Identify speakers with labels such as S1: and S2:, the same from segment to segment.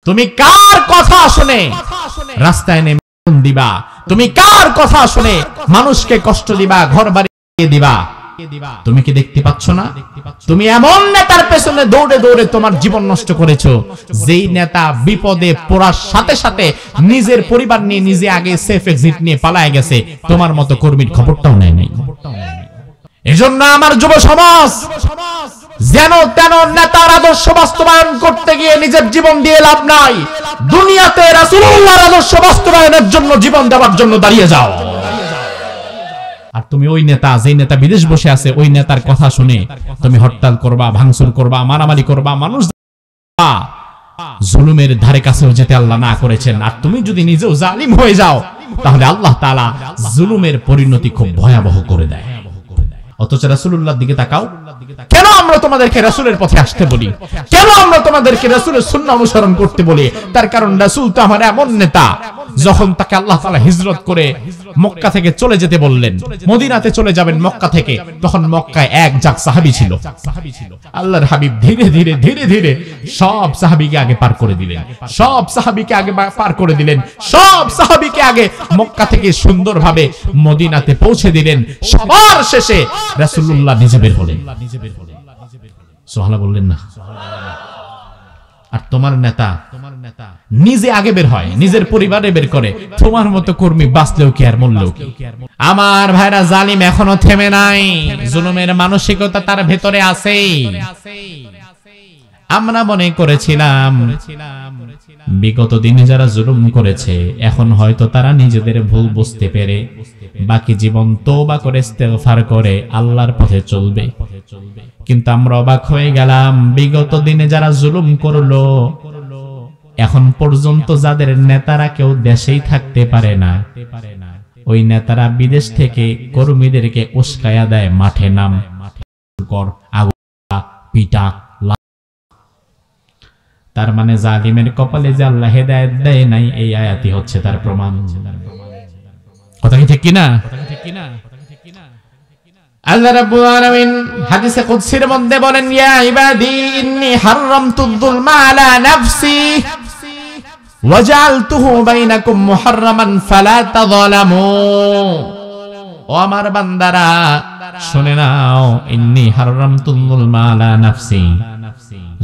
S1: তুমি কার কথা শুনে রাস্তায় নেমে দিবা? তুমি কার কথা শুনে মানুষকে কষ্ট দিবা, ঘর বাড়ি দিবা? তুমি কি দেখতে পাচ্ছ না? তুমি এমন নেতার পেছনে দৌড়ে দৌড়ে তোমার জীবন নষ্ট করেছো, যেই নেতা বিপদে পড়ার সাথে সাথে নিজের পরিবার নিয়ে নিজে আগে সেফ এক্সিট নিয়ে পালায় গেছে, তোমার মতো কর্মীর খবরটাও নেয় নাই। এজন্য আমার যুব সমাজ যেন তেন নেতার আদর্শ বাস্তবায়ন করতে গিয়ে নিজের জীবন দিয়ে লাভ নাই। দুনিয়াতে রাসূলুল্লাহর আদর্শ বাস্তবায়নের জন্য জীবন দেওয়ার জন্য দাঁড়িয়ে যাও। আর তুমি ওই নেতা, যেই নেতা বিদেশ বসে আছে, ওই নেতার কথা শুনে তুমি হরতাল করবা, ভাঙচুর করবা, মারামারি করবা, মানুষ জুলুমের ধারে কাছেও যেতে আল্লাহ না করেছেন। আর তুমি যদি নিজেও জালিম হয়ে যাও, তাহলে আল্লাহ তাআলা জুলুমের পরিণতি খুব ভয়াবহ করে দেয়। অথচ রাসূলুল্লাহর দিকে তাকাও। কেন আমরা তোমাদেরকে রাসূলের পথে আসতে বলি? কেন আমরা তোমাদেরকে রাসূলের সুন্নাহ অনুসরণ করতে বলি? তার কারণ রাসূল তো আমার এমন নেতা, যখন তাকে আল্লাহ তাআলা হিজরত করে মক্কা থেকে চলে যেতে বললেন, মদিনাতে চলে যাবেন মক্কা থেকে, তখন মক্কায় এক জাক সাহাবী ছিল। আল্লাহর হাবিব ধীরে ধীরে ধীরে ধীরে সব সাহাবীকে আগে পার করে দিলেন, সব সাহাবীকে আগে পার করে দিলেন, সব সাহাবীকে আগে মক্কা থেকে সুন্দরভাবে মদিনাতে পৌঁছে দিলেন। সবার শেষে রাসূলুল্লাহ নিজে বের হলেন। সুবহানাল্লাহ বললেন না? আর তোমার নেতা নিজে আগে বের হয়, নিজের পরিবারে বের করে, তোমার মতো কর্মী বাঁচলেও কি আর মরলেও কি? আমার ভাইরা, জালিম এখনো থেমে নাই, জুলুমের মানসিকতা তার ভেতরে আছে। আমরা মনে করেছিলাম বিগত দিনে যারা জুলুম করেছে, এখন হয়তো তারা নিজেদের ভুল বুঝতে পেরে বাকি জীবন তওবা করে ইস্তেগফার করে আল্লাহর পথে চলবে। কিন্তু আমরা অবাক হয়ে গেলাম, বিগত দিনে যারা জুলুম করলো, এখন পর্যন্ত যাদের নেতারা কেউ দেশেই থাকতে পারে না, ওই নেতারা বিদেশ থেকে কর্মীদেরকে উস্কায়া দেয়, মাঠে নাম, পিটা। তার মানে জালিমের কপালে যে আল্লাহ হেদায়েত দেয় নাই, এই আয়াতই হচ্ছে তার প্রমাণ। কথা কি ঠিক কিনা? আল্লাহ রাব্বুল আলামিন হাদিসে কুদসির মধ্যে বলেন, ইয়া ইবাদি ইন্নী হারামতুয যুলমা আলা নাফসি ওয়া জাআলতুহু বাইনাকুম মুহাররামান ফালা তাযালামু। ও আমার বান্দারা, শুনে নাও, ইন্নী হারামতুয যুলমা আলা নাফসি,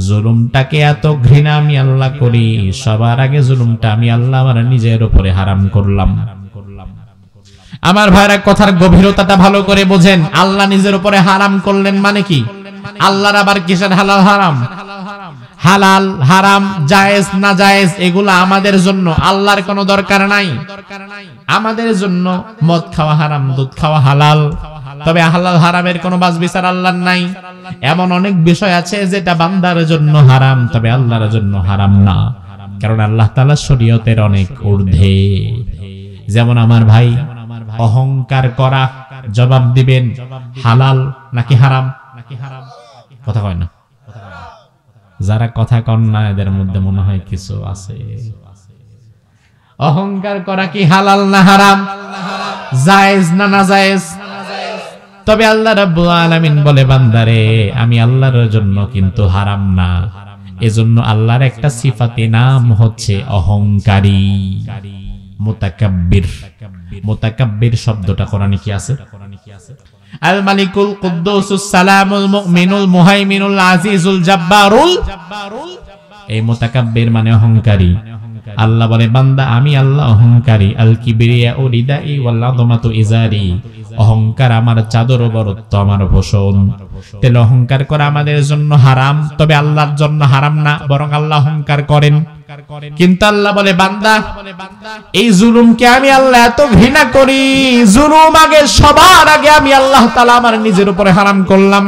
S1: জুলুমটাকে এত ঘৃণা আমি আল্লাহ করি, সবার আগে জুলুমটা আমি আল্লাহ আমার নিজের উপরে হারাম করলাম। আমার ভাইরা, কথার গভীরতাটা ভালো করে বোঝেন। আল্লাহ নিজের উপরে হারাম করলেন মানে কি? আল্লাহর আবার কিসের হালাল হারাম? হালাল হারাম জায়েজ না জায়েজ এগুলো আমাদের জন্য আল্লাহর কোনো দরকার নাই। আমাদের জন্য মদ খাওয়া হারাম, দুধ খাওয়া হালাল, তবে হালাল হারামের কোনো বাছ বিচার আল্লাহর নাই। এমন অনেক বিষয় আছে যেটা বান্দার জন্য হারাম, তবে আল্লাহর জন্য হারাম না, কারণ আল্লাহ তাআলা শরীয়তের অনেক ঊর্ধ্বে। যেমন আমার ভাই, অহংকার করা, জবাব দিবেন হালাল নাকি হারাম? কথা কয় না। যারা কথা কন না, এদের মধ্যে মনে হয় কিছু আছে। অহংকার করা কি হালাল না হারাম? জায়েজ না না জায়েজ? তবে আল্লাহ রাব্বুল আলামিন বলে, বান্দারে, আমি আল্লাহর জন্য কিন্তু হারাম না। এজন্য আল্লাহর একটা সিফাতে নাম হচ্ছে অহংকারী, মুতাকাব্বির। মুতাকাব্বির শব্দটা কোরআনে কি আছে? আল মালিকুল কুদ্দুসুস সালামুল মুমিনুল মুহাইমিনুল আজিজুল জাব্বারুল। এই মুতাকাব্বির মানে অহংকারী। আল্লাহ বলে, বান্দা, আমি আল্লাহ অহংকারী। আল কিবরিয়া উরিদাই ওয়াল আযমাতু ইজারি, অহংকার আমার চাদর, বরত্ব আমার ভূষণ। তাহলে অহংকার করা আমাদের জন্য হারাম, তবে আল্লাহর জন্য হারাম না, বরং আল্লাহ অহংকার করেন। কিন্তু আল্লাহ বলে, বান্দা, এই জুলুমকে আমি আল্লাহ এত ঘৃণা করি, জুলুম আগে, সবার আগে আমি আল্লাহ তাআলা আমার নিজের উপরে হারাম করলাম,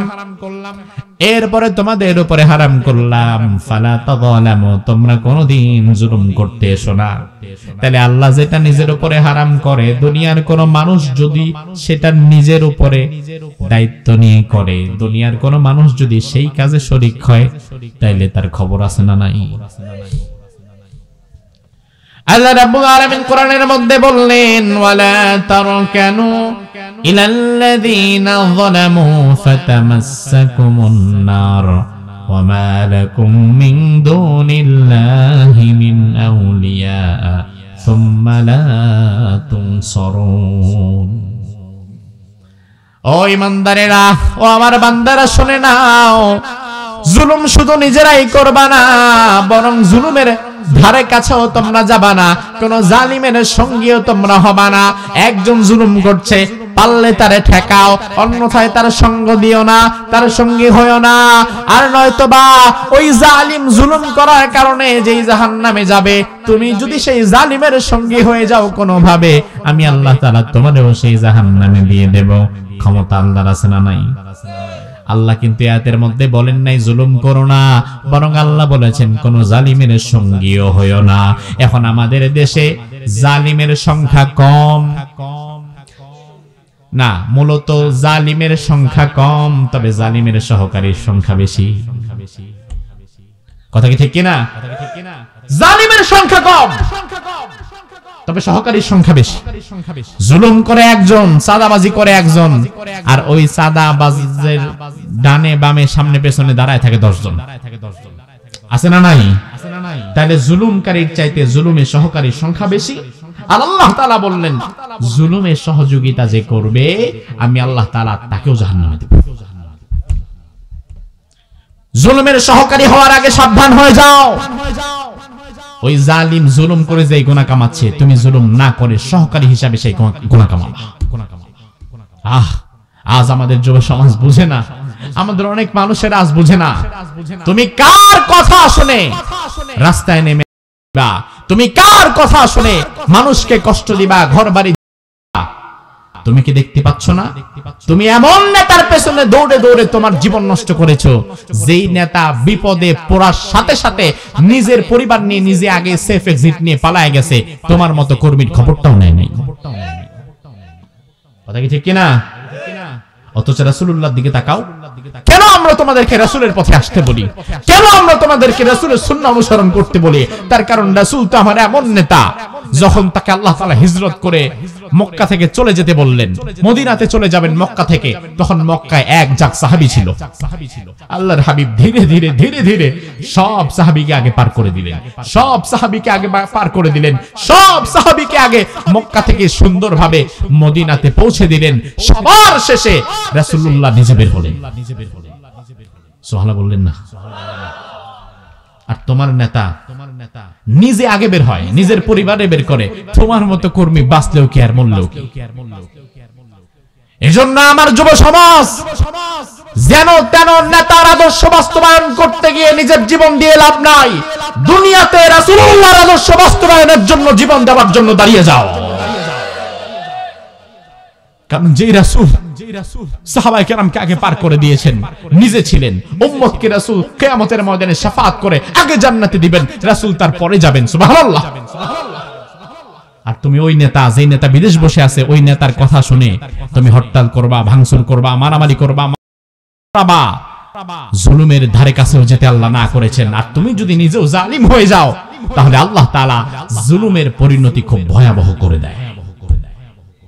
S1: এরপরে তোমাদের উপরে হারাম করলাম। ফালা তাযালামু, তোমরা কোনোদিন জুলুম করতে এসো না। তাহলে আল্লাহ যেটা নিজের উপরে হারাম করে, দুনিয়ার কোন মানুষ যদি সেটা নিজের উপরে দায়িত্ব নিয়ে করে, দুনিয়ার কোন মানুষ যদি সেই কাজে শরীক হয়, তাইলে তার খবর আছে না নাই? আল্লাহ রাব্বুল আলামিন কোরআনের মধ্যে বললেন, ওয়ালা তারকানু ইলাল্লাযীনা যালামু ফাতামাসসাকুমুন নার ওয়া মা লাকুম মিন দুনিল্লাহি মিন লা তুনসারুন। ও ইমানদারেরা, ও আমার বান্দারা শুনে নাও, জুলুম শুধু নিজেরাই করবা না, বরং জুলুমের ধারে কাছেও তোমরা যাবা না, কোন জালিমের সঙ্গীও তোমরা হবা না। একজন জুলুম করছে, পারলে তারে ঠেকাও, অন্যথায় তার সঙ্গ দিও না, তার সঙ্গী হইও না। আর নয়তো বা ওই জালিম জুলুম করার কারণে যেই জাহান্নামে যাবে, তুমি যদি সেই জালিমের সঙ্গী হয়ে যাও কোনোভাবে, আমি আল্লাহ তাআলা তোমাদেরও সেই জাহান্নামে দিয়ে দেব। ক্ষমতা আল্লাহর আছে না নাই? আল্লাহ কিন্তু আয়াতের মধ্যে বলেন নাই জুলুম করো না, বরং আল্লাহ বলেছেন কোন জালিমের সঙ্গীও হইও না। এখন আমাদের দেশে জালিমের সংখ্যা কম না, মূলত জালিমের সংখ্যা কম, তবে জালিমের সহকারীর সংখ্যা বেশি। কথা কি ঠিক কিনা? জালিমের সংখ্যা কম, তবে সহকারীর সংখ্যা বেশি। জুলুম করে একজন, চাঁদাবাজি করে একজন, আর ওই চাঁদাবাজের ডানে বামে সামনে পেছনে দাঁড়ায় থাকে 10 জন। আছে না নাই? তাহলে জুলুমকারীর চাইতে জুলুমের সহকারীর সংখ্যা বেশি। আর আল্লাহ তাআলা বললেন, জুলুমের সহযোগিতা যে করবে, আমি আল্লাহ তাআলা তাকেও জাহান্নামে দেব। জুলুমের সহকারী হওয়ার আগে সাবধান হয়ে যাও। ওই জালিম জুলুম করে যে গুনাহ কামাচ্ছে, তুমি জুলুম না করে সহকারী হিসাবে সেই গুনাহ কামাবা। আজ আমাদের যুব সমাজ বুঝে না, আমাদের অনেক মানুষের আজ বুঝে না। তুমি কার কথা শুনে রাস্তায় নেমে, তুমি কার কথা শুনে মানুষকে কষ্ট দিবা, ঘর বাড়ি দিবা? তুমি কি দেখতে পাচ্ছ না? তুমি এমন নেতার পেছনে দৌড়ে দৌড়ে তোমার জীবন নষ্ট করেছো, যেই নেতা বিপদে পড়ার সাথে সাথে নিজের পরিবার নিয়ে নিজে আগে সেফ এক্সিট নিয়ে পালায় গেছে, তোমার মতো কর্মীর খবরটাও নেয় নাই। কথা কি ঠিক কিনা? অথচ রাসূলুল্লাহর দিকে তাকাও। কেন আমরা তোমাদেরকে রাসূলের পথে আসতে বলি? কেন আমরা তোমাদেরকে রাসূলের সুন্নাহ অনুসরণ করতে বলি? তার কারণ রাসূল তো আমার এমন নেতা, যখন তাকে আল্লাহ তাআলা হিজরত করে মক্কা থেকে চলে যেতে বললেন, মদিনাতে চলে যাবেন মক্কা থেকে, তখন মক্কায় এক জাক সাহাবী ছিল। আল্লাহর হাবিব ধীরে ধীরে ধীরে ধীরে সব সাহাবীকে আগে পার করে দিলেন, সব সাহাবীকে আগে পার করে দিলেন, সব সাহাবীকে আগে মক্কা থেকে সুন্দরভাবে মদিনাতে পৌঁছে দিলেন। সবার শেষে রাসূলুল্লাহ নিজে বের হলেন। সুবহানাল্লাহ বললেন না? আর তোমার নেতা নিজে আগে বের হয়, নিজের পরিবারে বের করে, তোমার মতো কর্মী বাঁচলেও কি আর মরলেও কি? এজন্য আমার যুব সমাজ যেন তেন নেতার আদর্শ বাস্তবায়ন করতে গিয়ে নিজের জীবন দিয়ে লাভ নাই। দুনিয়াতে রাসূলুল্লাহর আদর্শ বাস্তবায়নের জন্য জীবন দেওয়ার জন্য দাঁড়িয়ে যাও। কারণ যেই রাসূল সাহাবায়ে কেরামকে আগে পার করে দিয়েছেন, নিজে ছিলেন, উম্মতকে রাসূল কিয়ামতের ময়দানে শাফাআত করে আগে জান্নাতে দিবেন, রাসূল তার পরে যাবেন। সুবহানাল্লাহ। আর তুমি ওই নেতা, যেই নেতা বিদেশ বসে আছে, ওই নেতার কথা শুনে তুমি হরতাল করবা, ভাঙচুর করবা, মারামারি করবা, জুলুমের ধারে কাছেও যেতে আল্লাহ না করেছেন। আর তুমি যদি নিজেও জালিম হয়ে যাও, তাহলে আল্লাহ তাআলা জুলুমের পরিণতি খুব ভয়াবহ করে দেয়।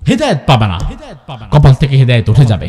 S1: হিদায়াত পাবে না, কপাল থেকে হিদায়াত উঠে যাবে।